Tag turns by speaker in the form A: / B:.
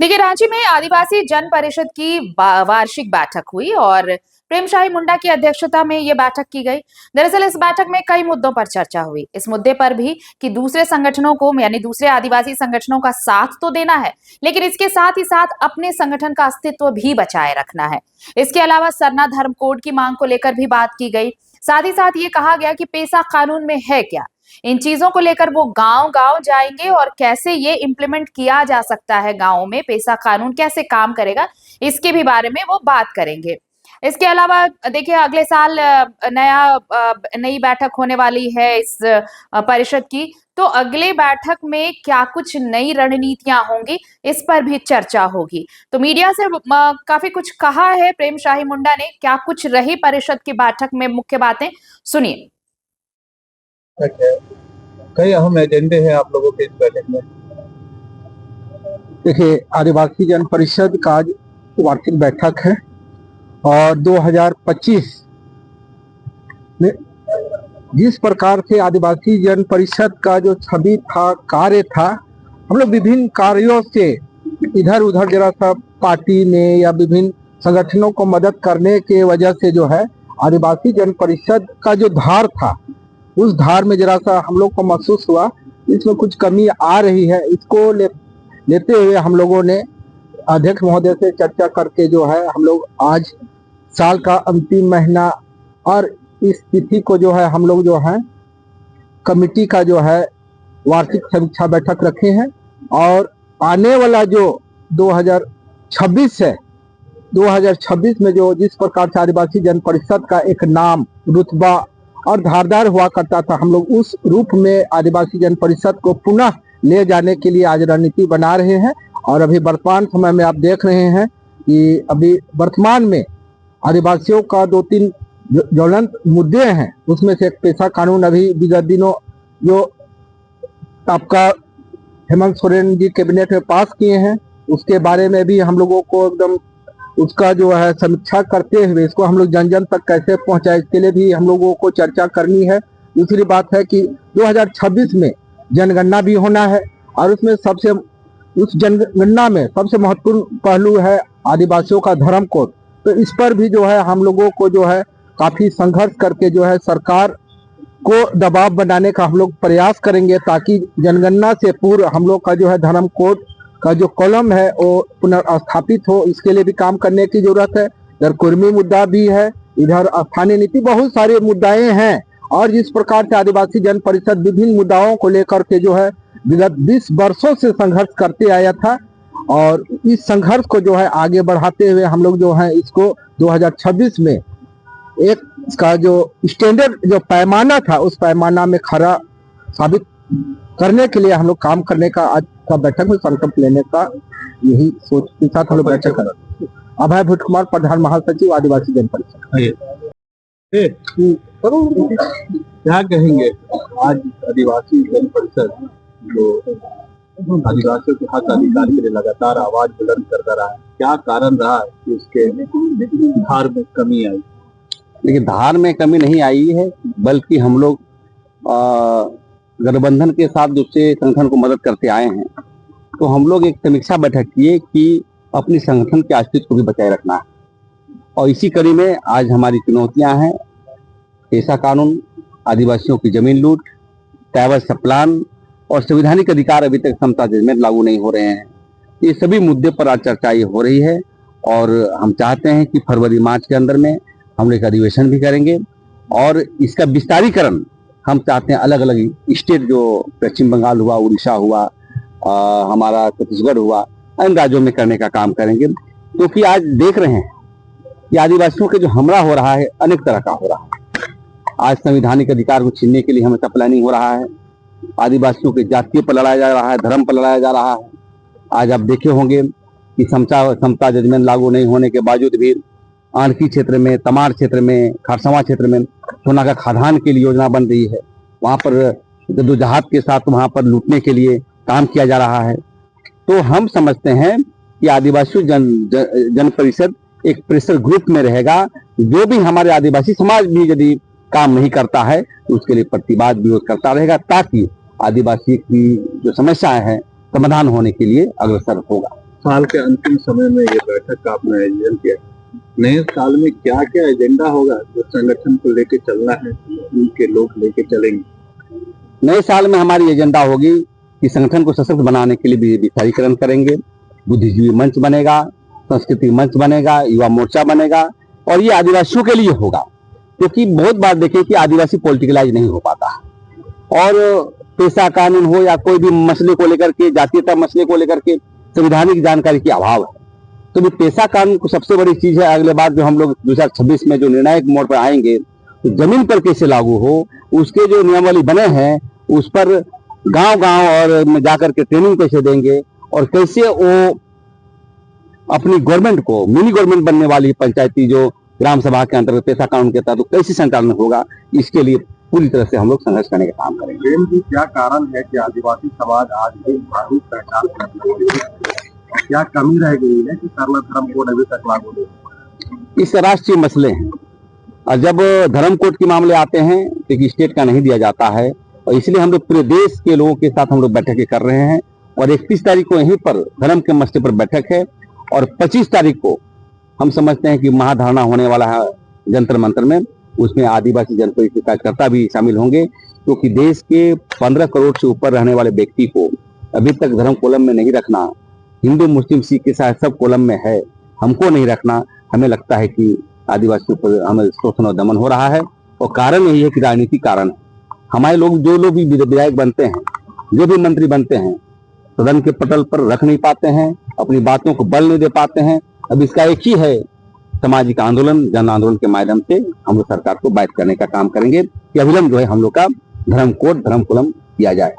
A: देखिए, रांची में आदिवासी जन परिषद की वार्षिक बैठक हुई और प्रेमशाही मुंडा की अध्यक्षता में ये बैठक की गई। दरअसल इस बैठक में कई मुद्दों पर चर्चा हुई। इस मुद्दे पर भी कि दूसरे संगठनों को यानी दूसरे आदिवासी संगठनों का साथ तो देना है, लेकिन इसके साथ ही साथ अपने संगठन का अस्तित्व भी बचाए रखना है। इसके अलावा सरना धर्म कोड की मांग को लेकर भी बात की गई। साथ ही साथ ये कहा गया कि पेसा कानून में है क्या, इन चीजों को लेकर वो गांव गांव जाएंगे और कैसे ये इम्प्लीमेंट किया जा सकता है, गांव में पेसा कानून कैसे काम करेगा, इसके भी बारे में वो बात करेंगे। इसके अलावा देखिए, अगले साल नई बैठक होने वाली है इस परिषद की। तो अगले बैठक में क्या कुछ नई रणनीतियां होंगी, इस पर भी चर्चा होगी। तो मीडिया से काफी कुछ कहा है प्रेम शाही मुंडा ने। क्या कुछ रही परिषद की बैठक में मुख्य बातें, सुनिए।
B: कई अहम एजेंडे हैं आप लोगों के इस बैठक में। देखिए, आदिवासी जन परिषद का आज वार्षिक बैठक है और 2025 में जिस प्रकार से आदिवासी जन परिषद का जो छवि था, कार्य था, हम लोग विभिन्न कार्यों से इधर उधर जरा सा पार्टी में या विभिन्न संगठनों को मदद करने के वजह से जो है आदिवासी जन परिषद का जो धार था, उस धार में जरा सा हम लोग को महसूस हुआ इसमें कुछ कमी आ रही है। इसको लेते हुए हम लोगों ने अध्यक्ष महोदय से चर्चा करके जो है हम लोग आज साल का अंतिम महीना और इस तिथि को जो है हम लोग जो है कमेटी का जो है वार्षिक समीक्षा बैठक रखे हैं। और आने वाला जो 2026 है, 2026 में जो जिस प्रकार से आदिवासी जन परिषद का एक नाम, रुतबा और धारदार हुआ करता था, हम लोग उस रूप में आदिवासी जन परिषद को पुनः ले जाने के लिए आज रणनीति बना रहे हैं। और अभी वर्तमान समय में आप देख रहे हैं कि अभी वर्तमान में आदिवासियों का 2-3 ज्वलंत मुद्दे हैं। उसमें से एक पेशा कानून अभी विगत दिनों जो आपका हेमंत सोरेन जी कैबिनेट में पास किए हैं, उसके बारे में भी हम लोगों को एकदम उसका जो है समीक्षा करते हुए इसको हम लोग जन जन तक कैसे पहुंचाए, इसके लिए भी हम लोगों को चर्चा करनी है। दूसरी बात है कि 2026 में जनगणना भी होना है और उसमें उस जनगणना में सबसे महत्वपूर्ण पहलू है आदिवासियों का धर्म कोड। तो इस पर भी जो है हम लोगों को जो है काफी संघर्ष करके जो है सरकार को दबाव बनाने का हम लोग प्रयास करेंगे, ताकि जनगणना से पूर्व हम लोग का जो है धर्म कोड का जो कॉलम है वो पुनर्स्थापित हो। इसके लिए भी काम करने की जरूरत है। इधर कुर्मी मुद्दा भी है, इधर स्थानीय नीति, बहुत सारे मुद्दाएं हैं। और जिस प्रकार से आदिवासी जन परिषद विभिन्न मुद्दाओं को लेकर के जो है विगत 20 वर्षों से संघर्ष करते आया था, और इस संघर्ष को जो है आगे बढ़ाते हुए हम लोग जो है इसको 2026 में एक इसका जो स्टैंडर्ड जो पैमाना था, उस पैमाना में खरा साबित करने के लिए हम लोग काम करने का आज का बैठक में संकल्प लेने का यही सोच के साथ हम लोग बैठक कर रहे हैं। अभय भट्ट कुमार, प्रधान महासचिव, आदिवासी जन परिषद। क्या कहेंगे आज आदिवासी जन परिषद जो आदिवासियों के हक अधिकार के लिए लगातार आवाज बुलंद करता रहा है, क्या कारण रहा है कि उसके धार में कमी आई?
C: देखिए, धार में कमी नहीं आई है, बल्कि हम लोग गठबंधन के साथ दूसरे संगठन को मदद करते आए हैं। तो हम लोग एक समीक्षा बैठक किए कि अपनी संगठन के अस्तित्व को भी बचाए रखना है, और इसी कड़ी में आज हमारी चुनौतियां हैं पेशा कानून, आदिवासियों की जमीन लूट, टाइवर सप्लान और संवैधानिक अधिकार अभी तक समता जजमेंट लागू नहीं हो रहे हैं। ये सभी मुद्दे पर आज चर्चा हो रही है और हम चाहते हैं कि फरवरी मार्च के अंदर में हम लोग अधिवेशन भी करेंगे और इसका विस्तारीकरण हम चाहते हैं अलग अलग स्टेट, जो पश्चिम बंगाल हुआ, उड़ीसा हुआ, हमारा छत्तीसगढ़ हुआ, इन राज्यों में करने का काम करेंगे। क्योंकि आज देख रहे हैं कि आदिवासियों के जो हमला हो रहा है अनेक तरह का हो रहा है। आज संवैधानिक अधिकार को छीनने के लिए हमेशा प्लानिंग हो रहा है, आदिवासियों के जातियों पर लड़ाया जा रहा है, धर्म पर लड़ाया जा रहा है। आज आप देखे होंगे कि समता जजमेंट लागू नहीं होने के बावजूद भी आंकी क्षेत्र में, तमार क्षेत्र में, खरसवा क्षेत्र में सोना का खादान के लिए योजना बन रही है। वहां पर जद्दोजहद के साथ वहां पर लूटने के लिए काम किया जा रहा है। तो हम समझते हैं कि आदिवासी जन परिषद एक प्रेशर ग्रुप में रहेगा। जो भी हमारे आदिवासी समाज भी यदि काम नहीं करता है तो उसके लिए प्रतिवाद विरोध करता रहेगा, ताकि आदिवासी की जो समस्याएं हैं समाधान होने के लिए अग्रसर होगा।
D: साल के अंतिम समय में ये बैठक का आपने आयोजन किया। नए साल में क्या क्या एजेंडा होगा जो संगठन को लेके चलना है, उनके लोग लेके चलेंगे?
C: नए साल में हमारी एजेंडा होगी कि संगठन को सशक्त बनाने के लिए विस्तारीकरण करेंगे, बुद्धिजीवी मंच बनेगा, संस्कृति मंच बनेगा, युवा मोर्चा बनेगा, और ये आदिवासियों के लिए होगा। क्योंकि बहुत बार देखें कि आदिवासी पॉलिटिकलाइज नहीं हो पाता, और पेशा कानून हो या कोई भी मसले को लेकर के, जातीयता मसले को लेकर के संवैधानिक जानकारी की अभाव है। तो ये पेशा कानून को सबसे बड़ी चीज है। अगले बार जो हम लोग 2026 में जो निर्णायक मोड़ पर आएंगे, तो जमीन पर कैसे लागू हो, उसके जो नियमावली बने हैं उस पर गांव-गांव और जाकर के ट्रेनिंग कैसे देंगे, और कैसे वो अपनी गवर्नमेंट को मिनी गवर्नमेंट बनने वाली पंचायती जो ग्राम सभा के अंतर्गत पेशा कानून के तहत कैसे संचालन होगा, इसके लिए पूरी तरह से हम लोग संघर्ष करने का काम करेंगे।
D: प्रेम जी, क्या कारण है कि आदिवासी समाज आज भी धार्मिक पहचान करने, क्या कमी रह गई है कि सर्व धर्म कोड अभी तक लागू नहीं?
C: इस राष्ट्रीय मसले हैं, और जब धर्म कोड के मामले आते हैं तो एक स्टेट का नहीं दिया जाता है, और इसलिए हम लोग पूरे देश के लोगों के साथ हम लोग बैठकें कर रहे हैं। और 31 तारीख को यहीं पर धर्म के मसले पर बैठक है, और 25 तारीख को हम समझते हैं कि महाधरना होने वाला है जंतर मंतर में। उसमें आदिवासी जनपरिषद के कार्यकर्ता भी शामिल होंगे, क्योंकि देश के 15 करोड़ से ऊपर रहने वाले व्यक्ति को अभी तक धर्म कोलम में नहीं रखना, हिंदू मुस्लिम सिख के साथ सब कोलम में है, हमको नहीं रखना। हमें लगता है कि आदिवासियों पर हमें शोषण और दमन हो रहा है, और कारण यही है कि राजनीतिक कारण है। हमारे लोग, जो लोग भी विधायक बनते हैं, जो भी मंत्री बनते हैं, सदन के पटल पर रख नहीं पाते हैं, अपनी बातों को बल नहीं दे पाते हैं। अब इसका एक ही है, सामाजिक आंदोलन, जन आंदोलन के माध्यम से हम लोग सरकार को बाधित करने का काम करेंगे कि अविलंब जो है हम लोग का धर्म कोड, धर्म कुलम किया जाए।